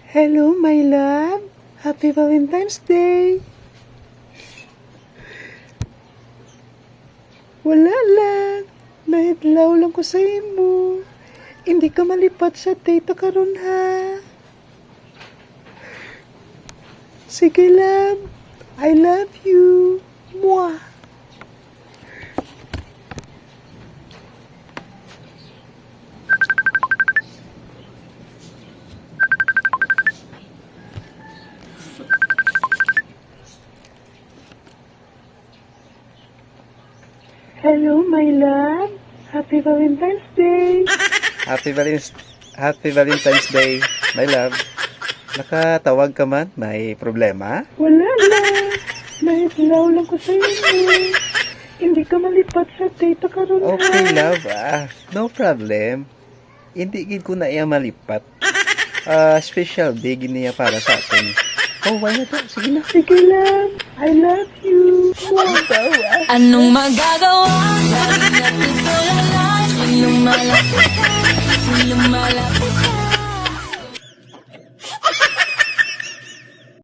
Hello, my love. Happy Valentine's Day. Wala lang. Nahidlaw lang ko sa imo. Hindi ka malipat sa date karon ha. Sige, love. I love you. Mwah. Hello, my love. Happy Valentine's Day. Happy Valentine's Day, my love. Nakatawag ka man? May problema? Wala lang. Nahidlaw lang ko sa inyo. Hindi ka malipat sa date karon ha. Okay, love. No problem. Hindi gid ko na iya malipat. Special day gid niya para sa atin. Oh, why na to? Sige na. Sige, love. I love you. Anong magagawa? Lagi natutulala. Anong malapit?